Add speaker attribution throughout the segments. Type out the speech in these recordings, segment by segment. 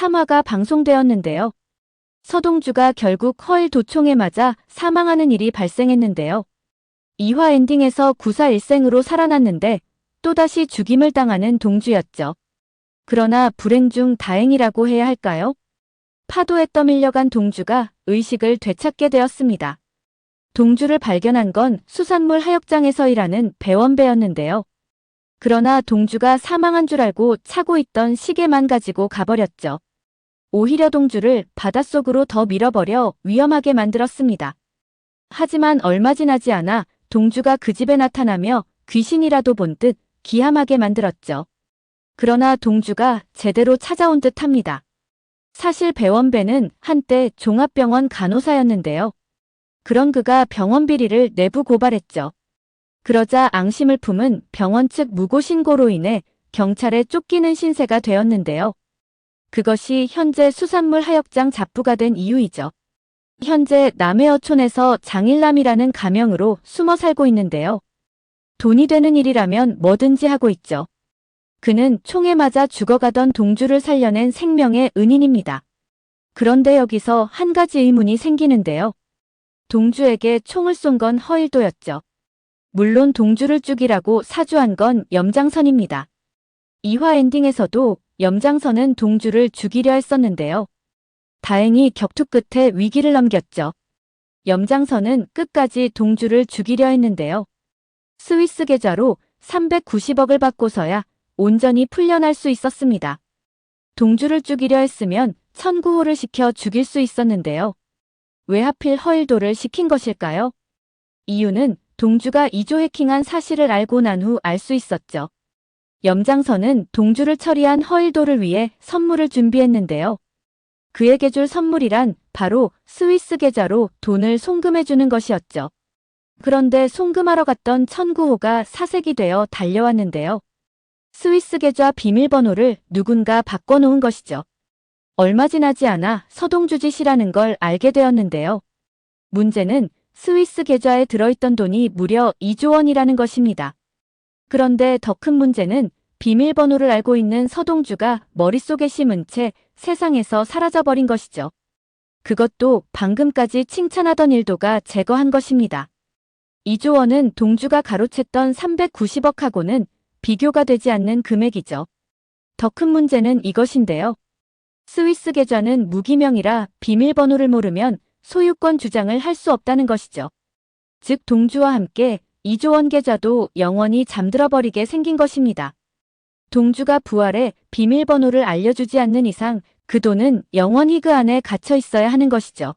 Speaker 1: 3화가 방송되었는데요. 서동주가 결국 허일 도총에 맞아 사망하는 일이 발생했는데요. 2화 엔딩에서 구사일생으로 살아났는데 또다시 죽임을 당하는 동주였죠. 그러나 불행 중 다행이라고 해야 할까요? 파도에 떠밀려간 동주가 의식을 되찾게 되었습니다. 동주를 발견한 건 수산물 하역장에서 일하는 배원배였는데요. 그러나 동주가 사망한 줄 알고 차고 있던 시계만 가지고 가버렸죠. 오히려 동주를 바닷속으로 더 밀어버려 위험하게 만들었습니다. 하지만 얼마 지나지 않아 동주가 그 집에 나타나며 귀신이라도 본 듯 기함하게 만들었죠. 그러나 동주가 제대로 찾아온 듯합니다. 사실 배원배는 한때 종합병원 간호사였는데요. 그런 그가 병원 비리를 내부 고발했죠. 그러자 앙심을 품은 병원 측 무고 신고로 인해 경찰에 쫓기는 신세가 되었는데요. 그것이 현재 수산물 하역장 잡부가 된 이유이죠. 현재 남해어촌에서 장일남이라는 가명으로 숨어 살고 있는데요. 돈이 되는 일이라면 뭐든지 하고 있죠. 그는 총에 맞아 죽어가던 동주를 살려낸 생명의 은인입니다. 그런데 여기서 한 가지 의문이 생기는데요. 동주에게 총을 쏜 건 허일도였죠. 물론 동주를 죽이라고 사주한 건 염장선입니다. 2화 엔딩에서도 염장선은 동주를 죽이려 했었는데요. 다행히 격투 끝에 위기를 넘겼죠. 염장선은 끝까지 동주를 죽이려 했는데요. 스위스 계좌로 390억을 받고서야 온전히 풀려날 수 있었습니다. 동주를 죽이려 했으면 천구호를 시켜 죽일 수 있었는데요. 왜 하필 허일도를 시킨 것일까요? 이유는 동주가 2조 해킹한 사실을 알고 난 후 알 수 있었죠. 염장선은 동주를 처리한 허일도를 위해 선물을 준비했는데요. 그에게 줄 선물이란 바로 스위스 계좌로 돈을 송금해주는 것이었죠. 그런데 송금하러 갔던 천구호가 사색이 되어 달려왔는데요. 스위스 계좌 비밀번호를 누군가 바꿔놓은 것이죠. 얼마 지나지 않아 서동주 짓이라는 걸 알게 되었는데요. 문제는 스위스 계좌에 들어있던 돈이 무려 2조 원이라는 것입니다. 그런데 더 큰 문제는 비밀번호를 알고 있는 서동주가 머릿속에 심은 채 세상에서 사라져버린 것이죠. 그것도 방금까지 칭찬하던 일도가 제거한 것입니다. 2조 원은 동주가 가로챘던 390억하고는 비교가 되지 않는 금액이죠. 더 큰 문제는 이것인데요. 스위스 계좌는 무기명이라 비밀번호를 모르면 소유권 주장을 할 수 없다는 것이죠. 즉 동주와 함께 2조 원 계좌도 영원히 잠들어버리게 생긴 것입니다. 동주가 부활해 비밀번호를 알려주지 않는 이상 그 돈은 영원히 그 안에 갇혀 있어야 하는 것이죠.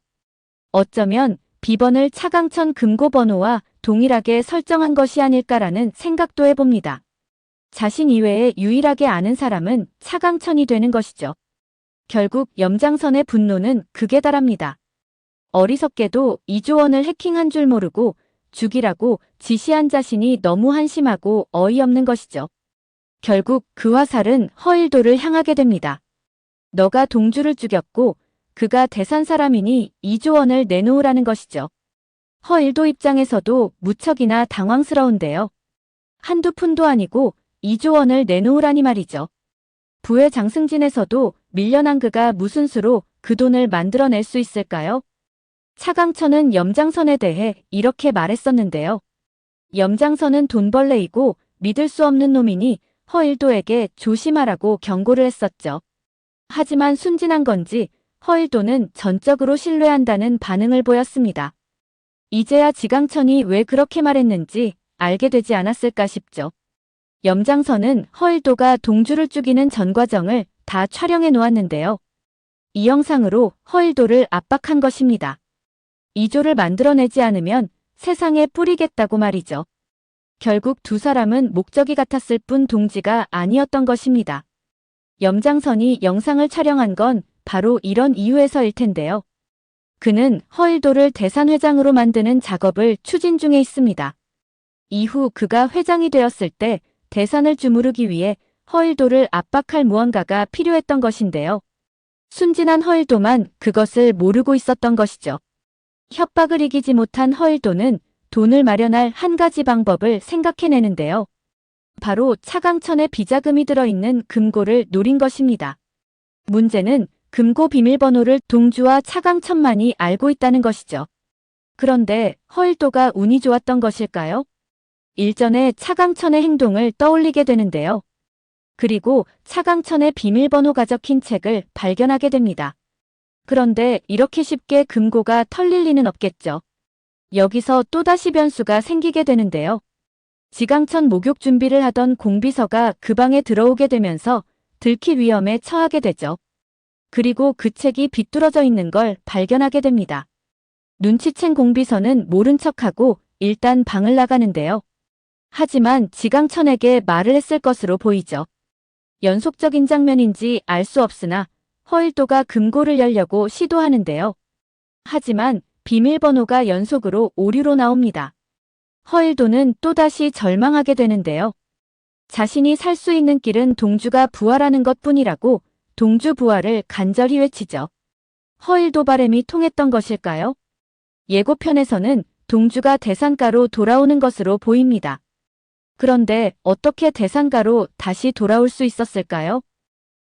Speaker 1: 어쩌면 비번을 차강천 금고번호와 동일하게 설정한 것이 아닐까라는 생각도 해봅니다. 자신 이외에 유일하게 아는 사람은 차강천이 되는 것이죠. 결국 염장선의 분노는 극에 달합니다. 어리석게도 2조 원을 해킹한 줄 모르고 죽이라고 지시한 자신이 너무 한심하고 어이없는 것이죠. 결국 그 화살은 허일도를 향하게 됩니다. 너가 동주를 죽였고 그가 대산 사람이니 2조 원을 내놓으라는 것이죠. 허일도 입장에서도 무척이나 당황스러운데요. 한두 푼도 아니고 2조 원을 내놓으라니 말이죠. 부의 장승진에서도 밀려난 그가 무슨 수로 그 돈을 만들어낼 수 있을까요? 차강천은 염장선에 대해 이렇게 말했었는데요. 염장선은 돈벌레이고 믿을 수 없는 놈이니 허일도에게 조심하라고 경고를 했었죠. 하지만 순진한 건지 허일도는 전적으로 신뢰한다는 반응을 보였습니다. 이제야 지강천이 왜 그렇게 말했는지 알게 되지 않았을까 싶죠. 염장선은 허일도가 동주를 죽이는 전 과정을 다 촬영해 놓았는데요. 이 영상으로 허일도를 압박한 것입니다. 2조를 만들어내지 않으면 세상에 뿌리겠다고 말이죠. 결국 두 사람은 목적이 같았을 뿐 동지가 아니었던 것입니다. 염장선이 영상을 촬영한 건 바로 이런 이유에서일 텐데요. 그는 허일도를 대산회장으로 만드는 작업을 추진 중에 있습니다. 이후 그가 회장이 되었을 때 대산을 주무르기 위해 허일도를 압박할 무언가가 필요했던 것인데요. 순진한 허일도만 그것을 모르고 있었던 것이죠. 협박을 이기지 못한 허일도는 돈을 마련할 한 가지 방법을 생각해내는데요. 바로 차강천에 비자금이 들어있는 금고를 노린 것입니다. 문제는 금고 비밀번호를 동주와 차강천만이 알고 있다는 것이죠. 그런데 허일도가 운이 좋았던 것일까요? 일전에 차강천의 행동을 떠올리게 되는데요. 그리고 차강천의 비밀번호가 적힌 책을 발견하게 됩니다. 그런데 이렇게 쉽게 금고가 털릴 리는 없겠죠. 여기서 또다시 변수가 생기게 되는데요. 지강천 목욕 준비를 하던 공비서가 그 방에 들어오게 되면서 들킬 위험에 처하게 되죠. 그리고 그 책이 비뚤어져 있는 걸 발견하게 됩니다. 눈치챈 공비서는 모른 척하고 일단 방을 나가는데요. 하지만 지강천에게 말을 했을 것으로 보이죠. 연속적인 장면인지 알 수 없으나 허일도가 금고를 열려고 시도하는데요. 하지만 비밀번호가 연속으로 오류로 나옵니다. 허일도는 또다시 절망하게 되는데요. 자신이 살 수 있는 길은 동주가 부활하는 것뿐이라고 동주 부활을 간절히 외치죠. 허일도 바람이 통했던 것일까요? 예고편에서는 동주가 대상가로 돌아오는 것으로 보입니다. 그런데 어떻게 대상가로 다시 돌아올 수 있었을까요?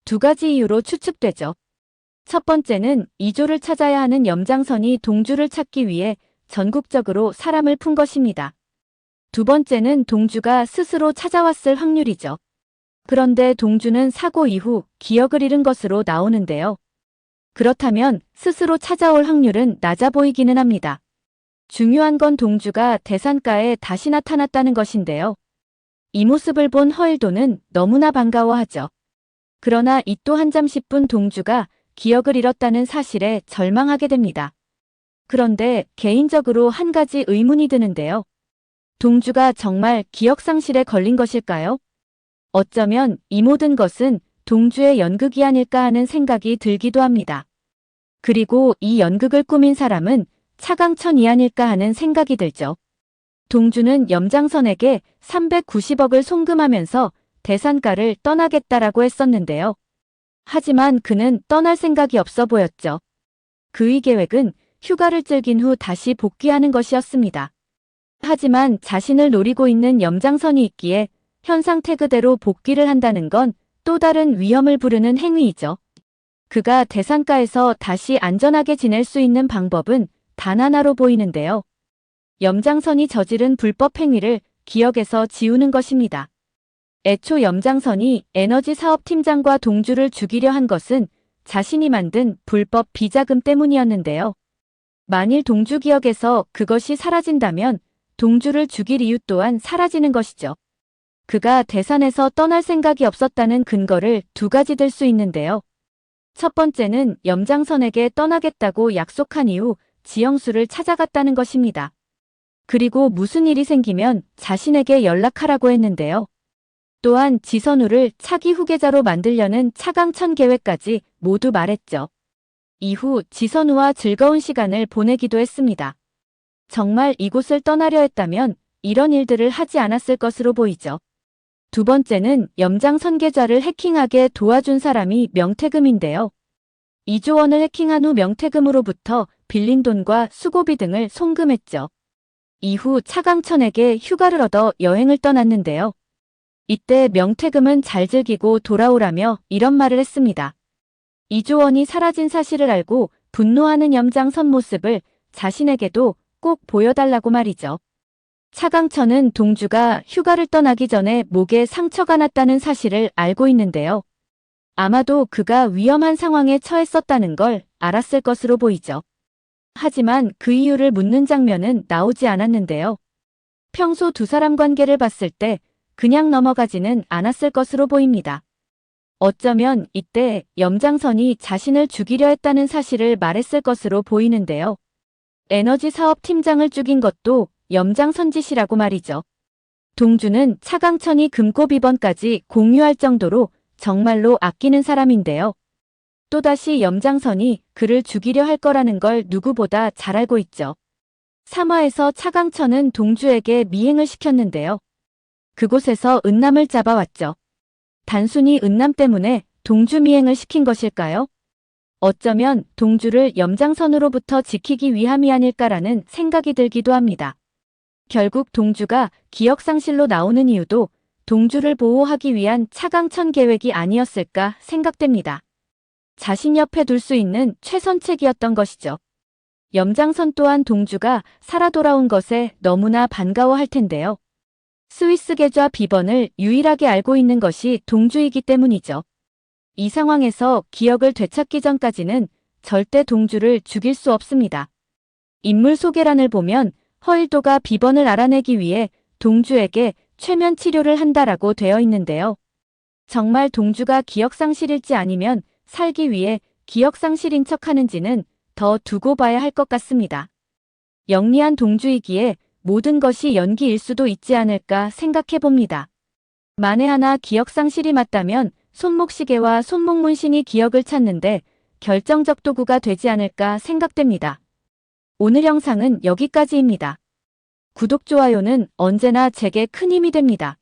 Speaker 1: 두 가지 이유로 추측되죠. 첫 번째는 이조를 찾아야 하는 염장선이 동주를 찾기 위해 전국적으로 사람을 푼 것입니다. 두 번째는 동주가 스스로 찾아왔을 확률이죠. 그런데 동주는 사고 이후 기억을 잃은 것으로 나오는데요. 그렇다면 스스로 찾아올 확률은 낮아 보이기는 합니다. 중요한 건 동주가 대산가에 다시 나타났다는 것인데요. 이 모습을 본 허일도는 너무나 반가워하죠. 그러나 이 또 한잠 10분 동주가 기억을 잃었다는 사실에 절망하게 됩니다. 그런데 개인적으로 한 가지 의문이 드는데요. 동주가 정말 기억상실에 걸린 것일까요? 어쩌면 이 모든 것은 동주의 연극이 아닐까 하는 생각이 들기도 합니다. 그리고 이 연극을 꾸민 사람은 차강천이 아닐까 하는 생각이 들죠. 동주는 염장선에게 390억을 송금하면서 대산가를 떠나겠다라고 했었는데요. 하지만 그는 떠날 생각이 없어 보였죠. 그의 계획은 휴가를 즐긴 후 다시 복귀하는 것이었습니다. 하지만 자신을 노리고 있는 염장선이 있기에 현 상태 그대로 복귀를 한다는 건 또 다른 위험을 부르는 행위이죠. 그가 대산가에서 다시 안전하게 지낼 수 있는 방법은 단 하나로 보이는데요. 염장선이 저지른 불법 행위를 기억에서 지우는 것입니다. 애초 염장선이 에너지 사업팀장과 동주를 죽이려 한 것은 자신이 만든 불법 비자금 때문이었는데요. 만일 동주 기억에서 그것이 사라진다면 동주를 죽일 이유 또한 사라지는 것이죠. 그가 대산에서 떠날 생각이 없었다는 근거를 두 가지 들 수 있는데요. 첫 번째는 염장선에게 떠나겠다고 약속한 이후 지영수를 찾아갔다는 것입니다. 그리고 무슨 일이 생기면 자신에게 연락하라고 했는데요. 또한 지선우를 차기 후계자로 만들려는 차강천 계획까지 모두 말했죠. 이후 지선우와 즐거운 시간을 보내기도 했습니다. 정말 이곳을 떠나려 했다면 이런 일들을 하지 않았을 것으로 보이죠. 두 번째는 염장선 계좌를 해킹하게 도와준 사람이 명태금인데요. 2조 원을 해킹한 후 명태금으로부터 빌린 돈과 수고비 등을 송금했죠. 이후 차강천에게 휴가를 얻어 여행을 떠났는데요. 이때 명태금은 잘 즐기고 돌아오라며 이런 말을 했습니다. 2조 원이 사라진 사실을 알고 분노하는 염장선 모습을 자신에게도 꼭 보여달라고 말이죠. 차강천은 동주가 휴가를 떠나기 전에 목에 상처가 났다는 사실을 알고 있는데요. 아마도 그가 위험한 상황에 처했었다는 걸 알았을 것으로 보이죠. 하지만 그 이유를 묻는 장면은 나오지 않았는데요. 평소 두 사람 관계를 봤을 때 그냥 넘어가지는 않았을 것으로 보입니다. 어쩌면 이때 염장선이 자신을 죽이려 했다는 사실을 말했을 것으로 보이는데요. 에너지 사업 팀장을 죽인 것도 염장선 짓이라고 말이죠. 동주는 차강천이 금고 비번까지 공유할 정도로 정말로 아끼는 사람인데요. 또다시 염장선이 그를 죽이려 할 거라는 걸 누구보다 잘 알고 있죠. 3화에서 차강천은 동주에게 미행을 시켰는데요. 그곳에서 은남을 잡아왔죠. 단순히 은남 때문에 동주 미행을 시킨 것일까요? 어쩌면 동주를 염장선으로부터 지키기 위함이 아닐까라는 생각이 들기도 합니다. 결국 동주가 기억상실로 나오는 이유도 동주를 보호하기 위한 차강천 계획이 아니었을까 생각됩니다. 자신 옆에 둘 수 있는 최선책이었던 것이죠. 염장선 또한 동주가 살아 돌아온 것에 너무나 반가워할 텐데요. 스위스 계좌 비번을 유일하게 알고 있는 것이 동주이기 때문이죠. 이 상황에서 기억을 되찾기 전까지는 절대 동주를 죽일 수 없습니다. 인물 소개란을 보면 허일도가 비번을 알아내기 위해 동주에게 최면 치료를 한다라고 되어 있는데요. 정말 동주가 기억상실일지 아니면 살기 위해 기억상실인 척하는지는 더 두고 봐야 할 것 같습니다. 영리한 동주이기에 모든 것이 연기일 수도 있지 않을까 생각해 봅니다. 만에 하나 기억상실이 맞다면 손목시계와 손목문신이 기억을 찾는데 결정적 도구가 되지 않을까 생각됩니다. 오늘 영상은 여기까지입니다. 구독, 좋아요는 언제나 제게 큰 힘이 됩니다.